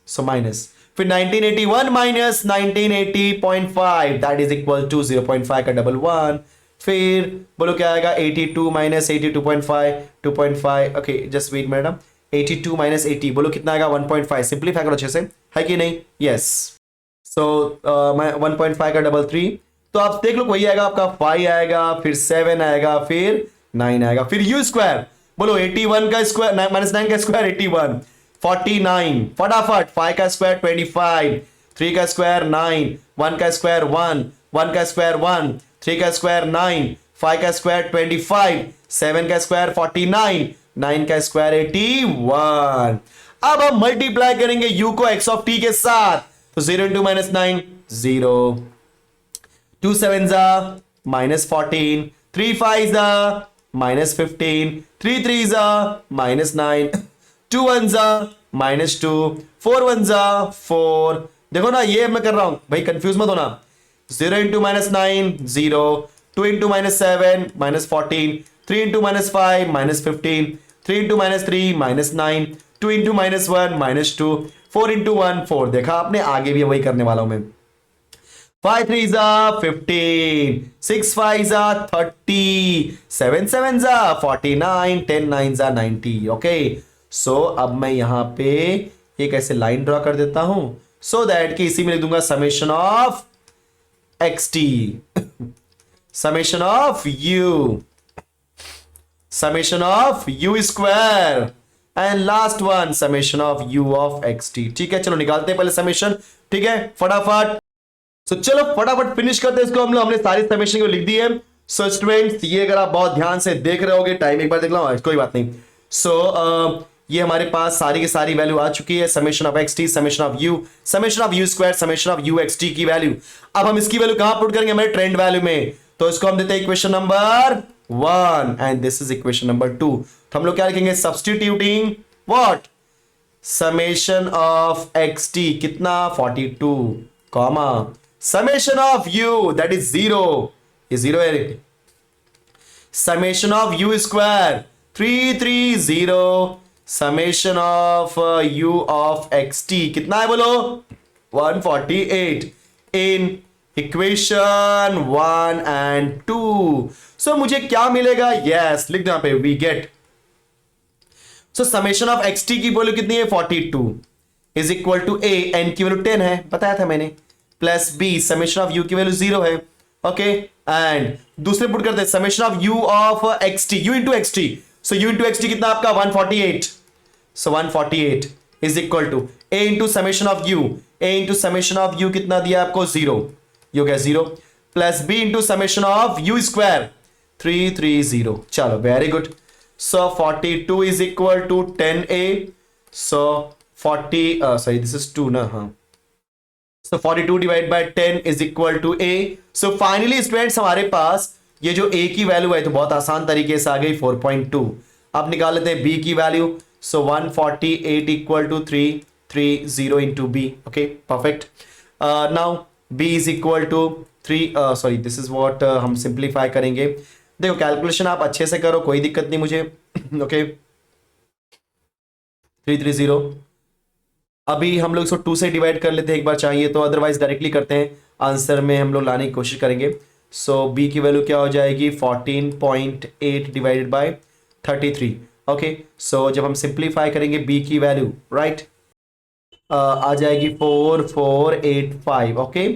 so minus, फिर 1981 minus 1980.5 that is equal to 0.5 का डबल 1, फिर बोलो क्या आएगा, 82 minus 82.5 2.5, okay just wait madam, 82 minus 80, बोलो कितना आएगा? 1.5। सिंप्लीफाई करो अच्छे से, है कि नहीं? यस। सो 1.5 का डबल 3, तो आप देख लो वही आएगा आपका 5 आएगा, फिर 7 आएगा, फिर 9 आएगा, फिर यू स्क्वायर। बोलो 81 का स्क्वायर माइनस 9 का स्क्वायर 81, 49। फटाफट 5 का स्क्वायर 25, 3 का स्क्वायर 9, 1 का स्क्वायर 1, 1 का स्क्वायर 1, 3 का स्क्वायर 9, 5 का स्क्वायर 25, 7 का स्क्वायर 49, 9 का स्क्वायर 81। अब हम मल्टीप्लाई करेंगे u को x ऑफ t के साथ, तो 0 इंटू माइनस 9 0, 2 7 जा माइनस 14, 3 5 जा माइनस 15, 3 3 जा माइनस 9, 2 1 जा माइनस 2, 4 1 जा 4। देखो ना ये मैं कर रहा हूं भाई, कंफ्यूज मत होना। 0 into minus 9 0, 2 into minus 7 minus 14, 3 into minus 5 minus 15, 3 into minus 3 minus 9, 2 into minus 1 minus 2, 4 into 1 4। देखा आपने, आगे भी वही करने वाला हूं मैं। 5 3 जा 15, 6 5 जा 30, 7 7 जा 49, 10 9 जा 90। ओके, सो अब मैं यहां पे एक ऐसे लाइन ड्रॉ कर देता हूं, सो दैट कि इसी में लिख दूंगा summation of x T, summation of you, summation of you square, and last one summation of u of x T. ठीक है, चलो निकालते हैं पहले समेशन। ठीक है, फटाफट। सो चलो फटाफट फिनिश करते हैं इसको हम लोग। हमने सारी समेशन को लिख दी है। सो स्टूडेंट्स, ये अगर आप बहुत ध्यान से देख रहे होगे, टाइम एक बार देख लो, कोई बात नहीं। सो ये हमारे पास सारी की सारी वैल्यू आ चुकी है, summation of x T, summation of you square, summation of U X t की वैल्यू। अब हम इसकी वैल्यू कहां पुट करेंगे? हमारे ट्रेंड वैल्यू में। तो इसको हम देते हैं equation number 1 and this is equation number 2। तो हम लोग क्या लिखेंगे? Substituting what? Summation of x t कितना? 42, comma summation of you that is 0, ये 0 है। Summation of you square 330, summation of u of x t कितना है बोलो? 148 इन इक्वेशन 1 एंड 2। सो मुझे क्या मिलेगा? यस, लिख दो यहां पे, we get. So summation of x t की वैल्यू कितनी है? 42 is equal to A, n की वैल्यू 10 है, बताया था मैंने, plus B summation of u की वैल्यू 0 है। ओके, एंड दूसरे पुट करते हैं summation of u of x t, u into x t. So u into x t कितना आपका? 148। So 148 is equal to a into summation of you, a into summation of u कितना दिया आपको? 0, ये हो गया 0, plus B into summation of you square 330। चलो very good. So 42 is equal to 10a, so 40 sorry this is 2 ना, हाँ। So 42 divide by 10 is equal to a। So finally students हमारे पास ये जो a की वैल्यू है तो बहुत आसान तरीके से आ गई 4.2। अब निकाल लेते हैं b की वैल्यू। So 148 equal to 330 into b। Okay, perfect. Now b is equal to 3, sorry this is what हम सिंप्लीफाई करेंगे। देखो कैलकुलेशन आप अच्छे से करो, कोई दिक्कत नहीं मुझे। ओके, 330। अभी हम लोग इसको 2 से डिवाइड कर लेते हैं एक बार चाहिए तो, अदरवाइज डायरेक्टली करते हैं, आंसर में हम लोग लाने की कोशिश करेंगे। सो b की वैल्यू क्या हो जाएगी? 14.8 डिवाइडेड बाय 33। ओके, सो जब हम सिंप्लीफाई करेंगे b की वैल्यू, राइट, आ जाएगी 4485। ओके,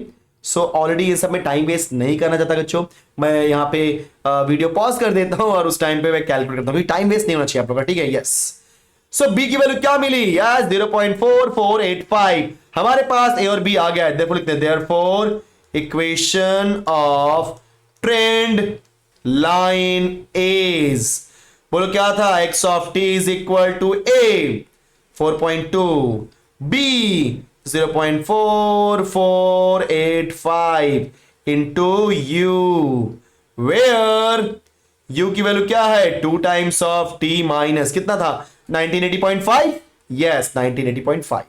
सो ऑलरेडी ये सब में टाइम वेस्ट नहीं करना चाहता बच्चों, मैं यहाँ पे वीडियो पॉज कर देता हूँ और उस टाइम पे मैं कैलकुलेट करता हूँ, टाइम वेस्ट नहीं होना चाहिए आप लोग का, ठीक है? यस। सो b की वैल्यू क्या मिली? यस, 0.4485। हमारे पास a और b आ गया है, देखो लिखते हैं therefore equation of trend line is, बोलो क्या था? x of t is equal to a 4.2, b 0.4485 into u, where u की वैल्यू क्या है? 2 टाइम्स ऑफ t माइनस कितना था? 1980.5। यस, 1980.5।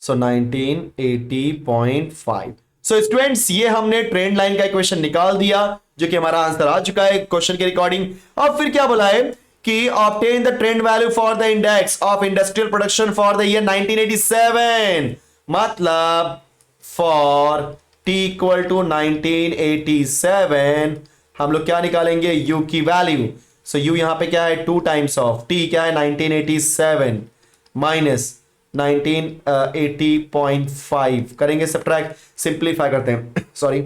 सो 1980.5। सो स्टूडेंट्स, ये हमने ट्रेंड लाइन का इक्वेशन निकाल दिया, जो कि हमारा आंसर आ चुका है क्वेश्चन के रिकॉर्डिंग। अब फिर क्या बोला है कि obtain the trend value for the index of industrial production for the year 1987, मतलब फॉर t इक्वल टू 1987 हम लोग क्या निकालेंगे? u की वैल्यू। सो u यहां पे क्या है 2 टाइम्स ऑफ t क्या है 1987 माइनस 1980.5 करेंगे सब्ट्रैक्ट, सिंप्लीफाई करते हैं सॉरी।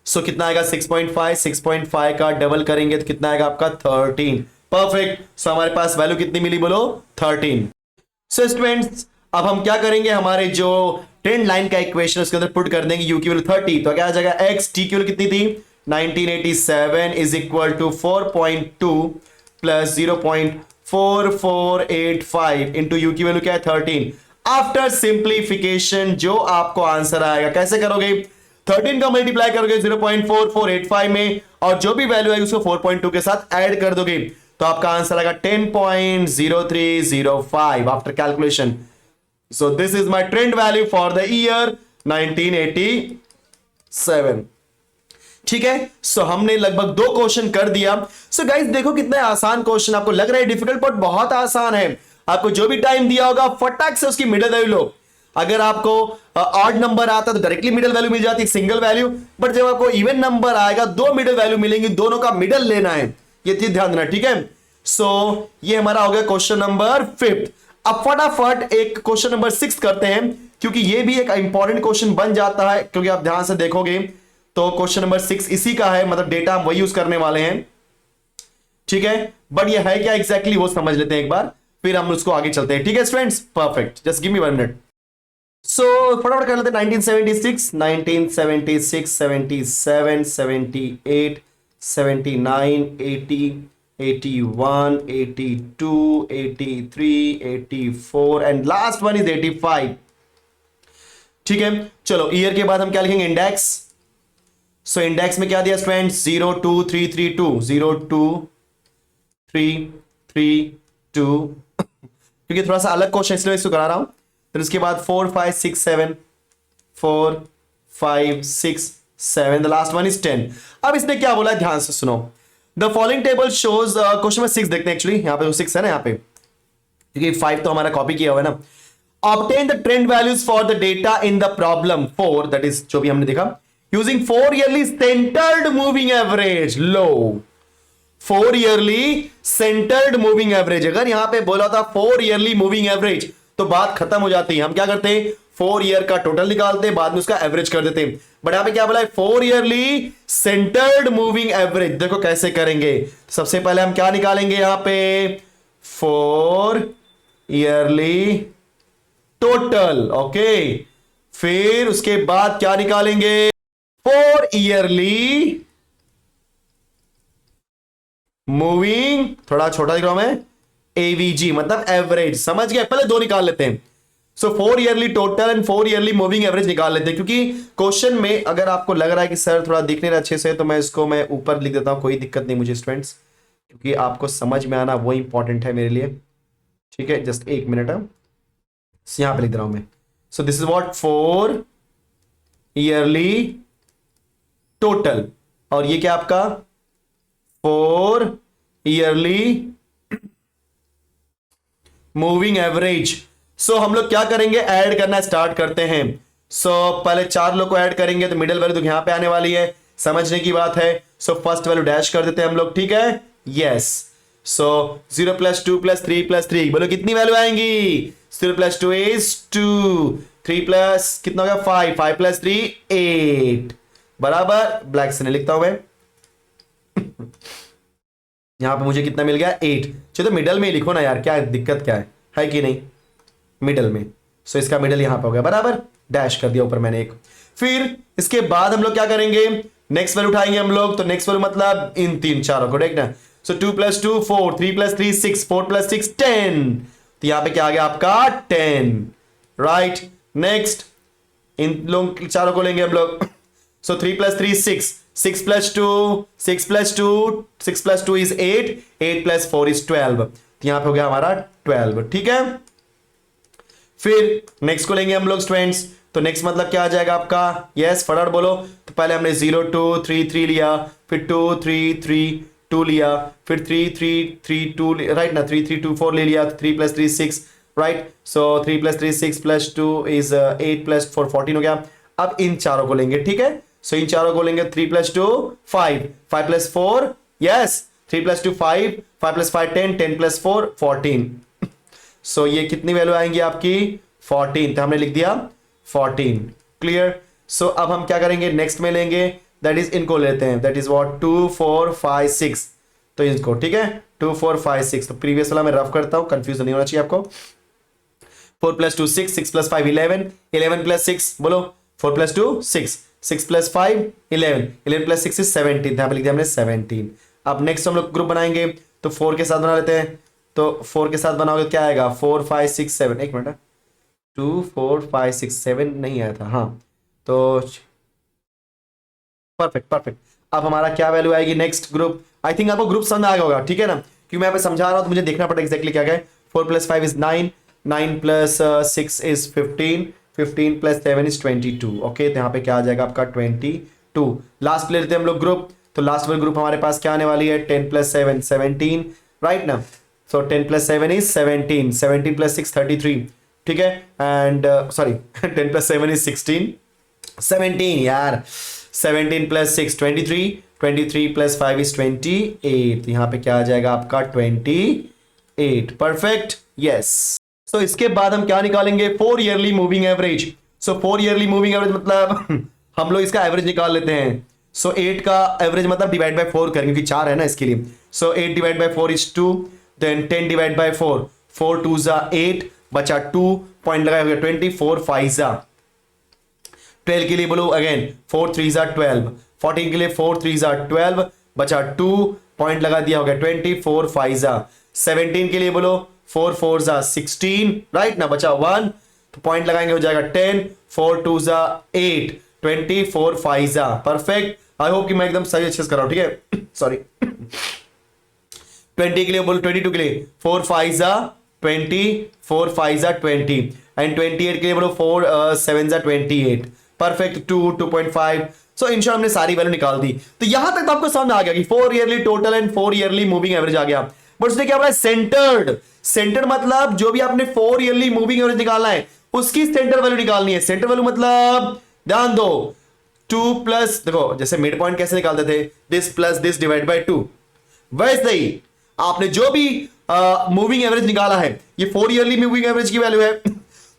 सो कितना आएगा 6.5, 6.5 का डबल करेंगे तो कितना आएगा आपका 13। परफेक्ट। सो हमारे पास वैल्यू कितनी मिली बोलो 13। सो स्टूडेंट्स अब हम क्या करेंगे, हमारे जो ट्रेंड लाइन का इक्वेशन उसके अंदर पुट कर देंगे u की वैल्यू 30, तो क्या आ जाएगा x, t की वैल्यू कितनी थी 1987 is equal to 4.2 plus 0.4485 into u की वैल्यू क्या है 13। आफ्टर सिंप्लीफिकेशन जो आपको आंसर आएगा कैसे करोगे, 13 का मल्टीप्लाई करोगे 0.4485 में और जो भी वैल्यू है उसको 4.2 के साथ ऐड कर दोगे तो आपका आंसर आएगा 10.0305 after calculation. So this is my trend value for the year 1987। ठीक है, सो हमने लगभग 2 क्वेश्चन कर दिया। सो गाइस देखो कितना आसान क्वेश्चन, आपको लग रहा है डिफिकल्ट बट बहुत आसान है। आपको जो भी टाइम दिया होगा फटाक से उसकी मिडिल वैल्यू लो। अगर आपको ऑड नंबर आता तो डायरेक्टली मिडिल वैल्यू मिल जाती सिंगल वैल्यू, बट जब आपको इवन नंबर आएगा 2 मिडिल वैल्यू मिलेंगी, दोनों का मिडिल लेना है, ये चीज ध्यान देना। ठीक है, सो ये हमारा हो गया क्वेश्चन नंबर 5। अब फटाफट एक क्वेश्चन नंबर 6 करते हैं क्योंकि ये भी एक इंपॉर्टेंट क्वेश्चन बन जाता है, क्योंकि आप ध्यान से देखोगे तो क्वेश्चन नंबर 6 इसी का है, मतलब डेटा हम वही यूज करने वाले हैं। ठीक है, बट ये है क्या एग्जैक्टली वो समझ लेते हैं एक बार, फिर हम उसको आगे चलते हैं। ठीक है students, perfect, just give me 1 minute. So फटाफट कर लेते हैं 1976, 1976, 77, 78, 79, 80, 81, 82, 83, 84 एंड लास्ट वन इज 85। ठीक है, चलो ईयर के बाद हम क्या लिखेंगे इंडेक्स। सो इंडेक्स में क्या दिया स्टूडेंट्स 02332, 02332 क्योंकि थोड़ा सा अलग क्वेश्चन इसलिए इसको करा रहा हूं। फिर उसके बाद 4 5 6 7, 4 5 6 7, द लास्ट वन इज 10। अब इसने क्या बोला है ध्यान से सुनो, the following table shows, question में 6 देखते हैं एक्चुअली, यहां पे 6 है ना यहाँ पे, क्योंकि 5 तो हमारा कॉपी किया हुआ है ना। Obtain the trend values for the data in the problem 4, that is जो भी हमने देखा, using 4 yearly centred moving average. लो 4 ईयरली सेंटर्ड मूविंग एवरेज, अगर यहां पे बोला था 4 ईयरली मूविंग एवरेज तो बात खत्म हो जाती है। हम क्या करते हैं 4 ईयर का टोटल निकालते हैं, बाद में उसका एवरेज कर देते हैं। बट यहां पे क्या बोला है 4 ईयरली सेंटर्ड मूविंग एवरेज। देखो कैसे करेंगे, सबसे पहले हम क्या निकालेंगे यहां पे 4 ईयरली टोटल, ओके। फिर उसके बाद क्या निकालेंगे 4 ईयरली मूविंग, थोड़ा छोटा दिख रहा हूं मैं, एवीजी मतलब एवरेज, समझ गए। पहले 2 निकाल लेते हैं। सो 4 yearly total and 4 yearly moving average निकाल लेते हैं, क्योंकि क्वेश्चन में अगर आपको लग रहा है कि सर थोड़ा दिखने रहा अच्छे से, तो मैं इसको मैं ऊपर लिख देता हूं, कोई दिक्कत नहीं मुझे स्टूडेंट्स, क्योंकि आपको समझ में आना वो इंपॉर्टेंट है मेरे लिए। ठीक है, जस्ट 1 मिनट है, यहां पे लिख रहा हूं मैं। So this is what 4 yearly total, और ये क्या आपका 4 ईयरली मूविंग एवरेज। सो हम लोग क्या करेंगे ऐड करना स्टार्ट करते हैं। सो पहले 4 लोग को ऐड करेंगे तो मिडिल वैल्यू तो यहां पे आने वाली है, समझने की बात है। सो फर्स्ट वैल्यू डैश कर देते हैं हम लोग, ठीक है, यस। सो 0 + 2 + 3 + 3, बोलो कितनी वैल्यू आएंगी 0 + 2 इज 2, 3 प्लस कितना हो गया 5, 5 + 3 8, बराबर ब्लैक से नहीं लिखता हूं मैं यहां पे मुझे कितना मिल गया 8। चलो मिडल में ही लिखो ना यार, क्या दिक्कत क्या है कि नहीं, मिडल में। सो इसका मिडल यहां पे हो गया, बराबर डैश कर दिया ऊपर मैंने एक। फिर इसके बाद हम लोग क्या करेंगे नेक्स्ट वैल्यू उठाएंगे हम लोग, तो नेक्स्ट वैल्यू मतलब इन 3 चारों को देखना। सो 2 + 2 4, 3 + 3 6, 4 + 6 10, तो यहां पे क्या आ गया आपका 10, राइट। नेक्स्ट इन लोग चारों को लेंगे हम लोग। सो 3 + 3 6, 6 + 2 6 + 2 6 + 2 इज 8, 8 + 4 इज 12, तो यहां पे हो गया हमारा 12, ठीक है। फिर नेक्स्ट को लेंगे हम लोग स्टूडेंट्स, तो नेक्स्ट मतलब क्या आ जाएगा आपका, यस फटाफट बोलो। तो पहले हमने 0 2 3 3 लिया, फिर 2 3 3 2 लिया, फिर 3 3 3 2, राइट ना, 3 3 2 4 ले लिया, 3 + 3 6, राइट। सो 3 + 3 6 + 2 इज 8 + 4 14 हो गया। अब इन चारों को लेंगे, ठीक है। सो इन चारों को लेंगे 3 + 2 5, 5 + 4 यस 3 प्लस 2 5, 5 प्लस 5 10, 10 प्लस 4 14। सो ये कितनी वैल्यू आएंगी आपकी 14, तो हमने लिख दिया 14। क्लियर। सो अब हम क्या करेंगे, नेक्स्ट में लेंगे, दैट इज इनको लेते हैं, दैट इज व्हाट 2 4 5 6। तो इसको ठीक है 2 4 5 6। तो प्रीवियस वाला मैं रफ करता हूं, कंफ्यूज नहीं होना चाहिए आपको। 4 प्लस 2 6, 6 प्लस 5 11, 11 प्लस 6 बोलो 4 प्लस 2 6, 6 प्लस 5 11, 11 प्लस 6 इज 17। यहाँ पे लिख दिया हमने 17। अब नेक्स्ट हम लोग ग्रुप बनाएंगे, तो 4 के साथ बना लेते हैं। तो 4 के साथ बनाओगे क्या आएगा 4 5 6 7, एक मिनट 2 4 5 6 7 नहीं आया था, हाँ तो परफेक्ट परफेक्ट। अब हमारा क्या वैल्यू आएगी नेक्स्ट ग्रुप, आई थिंक आपको ग्रुप समझ आ गया होगा, ठीक है ना, क्योंकि मैं यहाँ पे समझा रहा हूं तो मुझे देखना पड़ता है एक्जैक्टली क्या है। 4 plus 5 is 9, 9 plus 6 is 15, 15 plus 7 is 22। Okay, तो यहाँ पे क्या आ जाएगा आपका 22। लास्ट ले लेते हैं हम लोग ग्रुप, तो लास्ट वाली ग्रुप हमारे पास क्या आने वाली है 10 प्लस 7 17, राइट ना। सो 10 प्लस 7 इज 17, 17 प्लस 6 33, ठीक है, एंड सॉरी 10 प्लस 7 इज 16, 17 यार, 17 प्लस 6 23, 23 प्लस 5 इज 28। यहाँ पे क्या आ जाएगा आपका 28। Perfect, yes. तो इसके बाद हम क्या निकालेंगे 4 ईयरली मूविंग एवरेज। सो 4 ईयरली मूविंग एवरेज मतलब हम लोग इसका एवरेज निकाल लेते हैं। सो 8 का एवरेज मतलब डिवाइड बाय 4 करेंगे क्योंकि 4 है ना इसके लिए। So 8 divide by 4 is 2, then 10 divide by 4, 4 2 जा 8, बचा 2, पॉइंट लगाया हो गया 24, 5 जा 12 के लिए बोलो अगेन 4 3 जा 12, 14 के लिए 4 3 जा 12, बचा 2, पॉइंट लगा दिया हो गया 24, 5 जा 17 के लिए बोलो 4 4 जा 16, राइट ना, बचा 1, तो पॉइंट लगाएंगे हो जाएगा 10, 4 2 जा 8, 24 5 जा। परफेक्ट, आई होप कि मैं एकदम सही अच्छे से कर रहा हूं, ठीक है सॉरी। 20 के लिए बोलो 22 के लिए 4 5 जा 20, 4 5 जा 20, एंड 28 के लिए बोलो 4 7 जा 28। परफेक्ट, 2 2.5। सो इन शॉर्ट हमने सारी वैल्यू निकाल दी। तो यहां तक तो आपको समझ आ गया कि 4 yearly total and 4 yearly moving average आ गया। बट उसने क्या बोला सेंटर्ड, सेंटर्ड मतलब जो भी आपने 4 ईयरली मूविंग एवरेज निकालना है उसकी सेंटर वैल्यू निकालनी है। सेंटर वैल्यू मतलब ध्यान दो 2 प्लस, देखो जैसे मिड पॉइंट कैसे निकालते थे, this plus this divide by 2, वैसे ही आपने जो भी मूविंग एवरेज निकाला है, ये 4 ईयरली मूविंग एवरेज की वैल्यू है,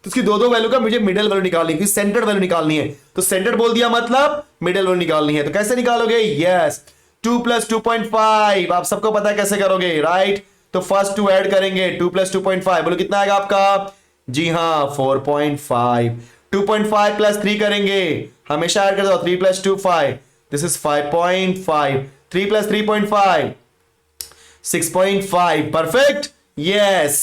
तो उसकी दो वैल्यू का मुझे मिडिल वैल्यू निकालनी है, सेंटर्ड वैल्यू निकालनी है। तो सेंटर्ड बोल दिया मतलब मिडिल वैल्यू निकालनी है। तो कैसे निकालोगे, यस 2 प्लस 2.5, आप सबको पता है कैसे करोगे, राइट। तो फर्स्ट 2 ऐड करेंगे, 2 प्लस 2.5 बोलो कितना आएगा आपका, जी हाँ 4.5। 2.5 प्लस 3 करेंगे, हमेशा ऐड कर दो, 3 plus 2 5, this is 5.5, 3 plus 3.5 6.5। Perfect, yes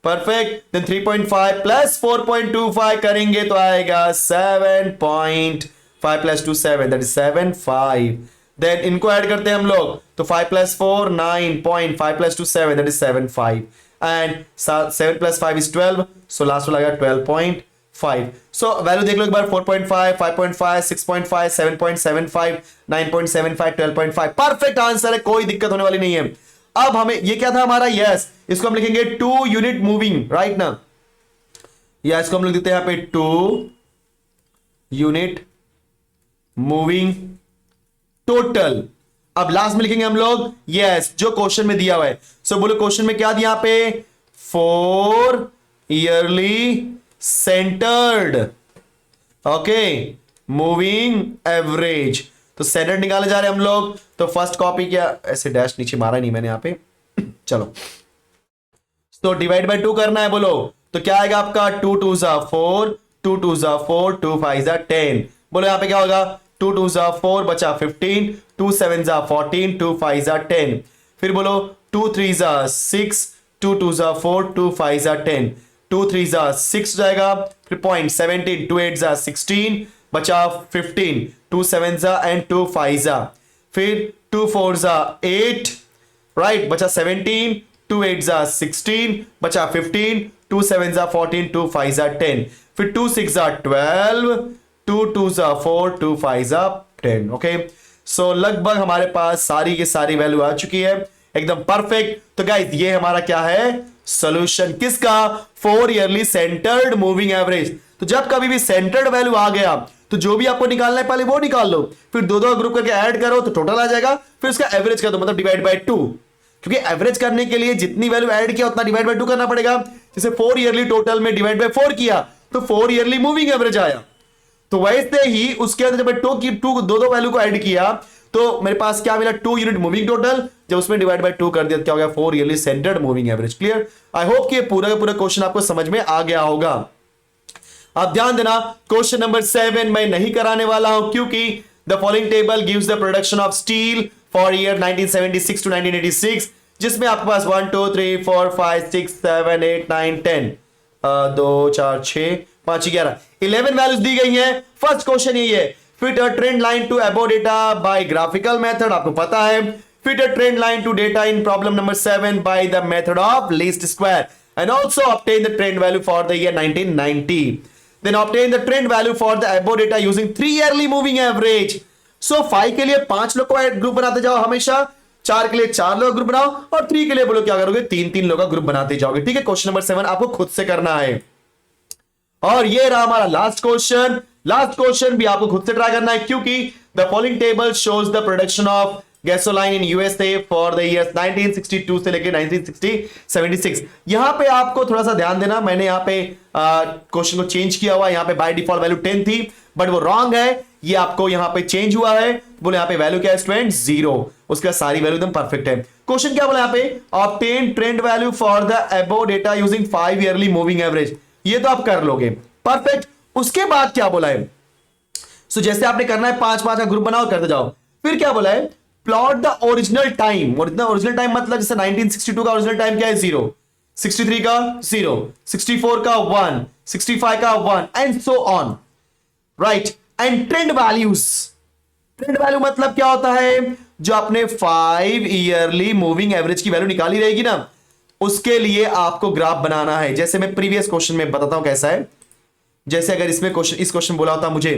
perfect. Then 3.5 plus 4.25 करेंगे तो आएगा 7.5 प्लस 2 7, दैट इज 7.5। देन इनको ऐड करते हैं हम लोग, तो 5 plus 4 9.5 plus 2 7, that is 7.5, and 7 plus 5 is 12, so last वाला आएगा 12.5। सो वैल्यू देख लो एक बार, 4.5 5.5 6.5 7.75 9.75 12.5। परफेक्ट आंसर है, कोई दिक्कत होने वाली नहीं है। अब हमें ये क्या था हमारा, यस इसको हम लिखेंगे 2 यूनिट मूविंग, राइट ना, या इसको हम लिख देते हैं यहां पे 2 यूनिट मूविंग टोटल। अब लास्ट में लिखेंगे हम लोग यस जो क्वेश्चन में दिया हुआ है। सो बोलो क्वेश्चन में क्या दिया यहां पे, 4 yearly centred okay moving average. तो सेंटर्ड निकाले जा रहे हैं हम लोग। तो फर्स्ट कॉपी क्या, ऐसे डैश नीचे मारा नहीं मैंने यहां पे चलो, तो डिवाइड बाय 2 करना है बोलो, तो क्या आएगा आपका 2 2 जा 4, 2 2 जा 4, 2 5 जा 10। बोलो यहां पे क्या होगा, 2 2 जा 4 बचा 15, 2 7 जा 14, 2 5 जा 10। फिर बोलो 2 3 जा 6, 2 2 जा 4, 2 5 जा 10, 2 3 जा 6 जाएगा, फिर पॉइंट 17, 2 8 जा 16, बचा 15, 2 7 जा एंड 2 5 जा, फिर 2 4 जा 8, राइट, बचा 17, 2 8 जा 16, बचा 15, 2 7 जा 14, 2 5 जा 10, फिर 2 6 जा 12, 2 2 जा 4, 2 5 जा 10। ओके, सो लगभग हमारे पास सारी की सारी वैल्यू आ चुकी है, एकदम परफेक्ट। तो गाइस ये हमारा क्या है, सॉल्यूशन किसका, 4 ईयरली सेंटर्ड मूविंग एवरेज। तो जब कभी भी सेंटर्ड वैल्यू आ गया तो जो भी आपको निकालना है पहले वो निकाल लो, फिर दो दो ग्रुप करके ऐड करो तो टोटल आ जाएगा, फिर उसका एवरेज कर दो, मतलब डिवाइड बाय 2, क्योंकि एवरेज करने के लिए जितनी वैल्यू ऐड किया उतना डिवाइड बाय 2 करना पड़ेगा। जैसे 4 ईयरली टोटल में डिवाइड बाय 4 किया तो 4 ईयरली मूविंग एवरेज आया। तो वैसे ही उसके अंदर जब टू दो दो वैल्यू को ऐड किया तो मेरे पास क्या मिला, 2 यूनिट मूविंग टोटल, जब उसमें डिवाइड बाय 2 कर दिया तो क्या हो गया, 4 yearly centred moving average. Clear? I hope कि ये पूरा का पूरा क्वेश्चन आपको समझ में आ गया होगा। अब ध्यान देना, क्वेश्चन नंबर 7 मैं नहीं कराने वाला हूं, क्योंकि the following table gives the production of steel for year 1976 to 1986, जिसमें आपके पास 1 2 3 4 5 6 7 8 9 10 2 4 6 5 11 11 वैल्यूज दी गई हैं। फर्स्ट क्वेश्चन यही है, fit a trend line to above data by graphical method, आपको पता है। Fit a trend line to data in problem number 7 by the method of least square and also obtain the trend value for the year 1990, then obtain the trend value for the above data using 3 yearly moving average. So 5 के लिए 5 लोग को group बनाते जाओ हमेशा, 4 के लिए 4 लोग ग्रुप बनाओ, और 3 के लिए बोलो क्या करोगे, 3 लोग का ग्रुप बनाते जाओगे। ठीक है, क्वेश्चन नंबर 7 आपको खुद से करना है। और ये रहा हमारा लास्ट क्वेश्चन। लास्ट क्वेश्चन भी आपको खुद से ट्राई करना है, क्योंकि the following table shows the production of gasoline in USA for the years 1962 से लेकर 1976। यहां पे आपको थोड़ा सा ध्यान देना, मैंने यहां पे क्वेश्चन को चेंज किया हुआ, यहां पे बाय डिफॉल्ट वैल्यू 10 थी, बट वो रॉन्ग है, ये आपको यहां पे चेंज हुआ है। बोले यहां पे वैल्यू क्या है स्टूडेंट, 0, उसका सारी वैल्यू एकदम परफेक्ट है। क्वेश्चन क्या बोला यहां पे, obtain trend value for the above data using 5 yearly moving average, ये तो आप कर लोगे, परफेक्ट। उसके बाद क्या बोला है, सो जैसे आपने करना है 5-5 का ग्रुप बनाओ, करते जाओ। फिर क्या बोला है, plot the original time. Original time मतलब जैसे 1962 का ओरिजिनल टाइम क्या है, 0, 63 का 0, 64 का 1, 65 का 1 and so on, right. And trend values, trend value मतलब क्या होता है, जो आपने 5 ईयरली मूविंग एवरेज की वैल्यू निकाली रहेगी ना, उसके लिए आपको ग्राफ बनाना है। जैसे मैं प्रीवियस क्वेश्चन में बताता हूं कैसा है। जैसे अगर इसमें इस क्वेश्चन बोला होता मुझे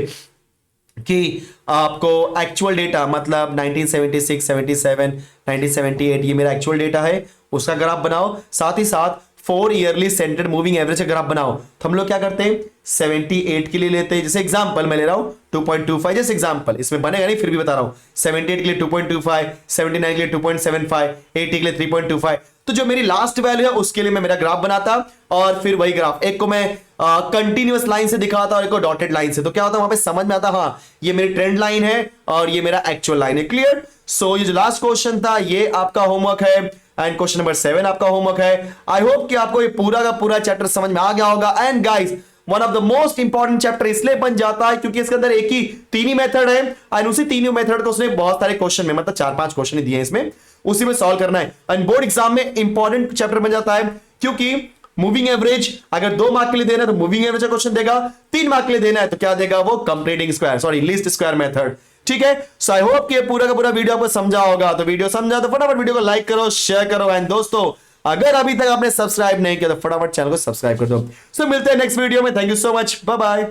कि आपको एक्चुअल डेटा मतलब 1976, 77, 1978 ये मेरा एक्चुअल डेटा है, उसका ग्राफ बनाओ, साथ ही साथ 4 ईयरली सेंटर्ड मूविंग एवरेज का ग्राफ बनाओ। तो हम लोग क्या करते हैं, 78 के लिए लेते हैं, जैसे एग्जांपल मैं ले रहा हूं 2.25, जैसे एग्जांपल, इसमें बनेगा नहीं फिर भी बता रहा हूं। 78 के लिए 2.25, 79 के लिए 2.75, 80 के लिए 3.25। तो जो मेरी लास्ट वैल्यू है उसके लिए मैं मेरा ग्राफ बनाता, और फिर वही ग्राफ एक को मैं कंटिन्यूअस लाइन से दिखाता और एक को डॉटेड लाइन से, तो क्या होता है वहां पे समझ में आता, हाँ ये मेरी ट्रेंड लाइन है और ये मेरा एक्चुअल लाइन है। क्लियर? सो ये जो लास्ट क्वेश्चन था ये आपका होमवर्क है, एंड क्वेश्चन नंबर 7 आपका होमवर्क है। आई होप कि आपको ये पूरा का पूरा चैप्टर समझ में आ गया होगा। And guys, one of the most important chapter इसलिए बन जाता है क्योंकि इसके अंदर एक ही 3 ही मेथड है, एंड उसी 3 ही मेथड को उसने बहुत सारे क्वेश्चन में, मतलब 4-5 क्वेश्चन ही दिए हैं इसमें, उसी में सॉल्व करना है। एंड बोर्ड एग्जाम में इंपॉर्टेंट चैप्टर बन जाता है, क्योंकि मूविंग एवरेज अगर 2 मार्क के लिए देना है तो मूविंग एवरेज का क्वेश्चन देगा, 3 मार्क के लिए देना है तो क्या देगा, वो completing square, sorry least square method. ठीक है, सो आई होप कि पूरा का पूरा वीडियो आपको समझा होगा। तो वीडियो समझा तो फटाफट वीडियो को लाइक करो, शेयर करो, एंड दोस्तों अगर अभी तक आपने सब्सक्राइब नहीं किया तो फटाफट चैनल को सब्सक्राइब कर दो। सो मिलते हैं नेक्स्ट वीडियो में। Thank you so much, bye bye.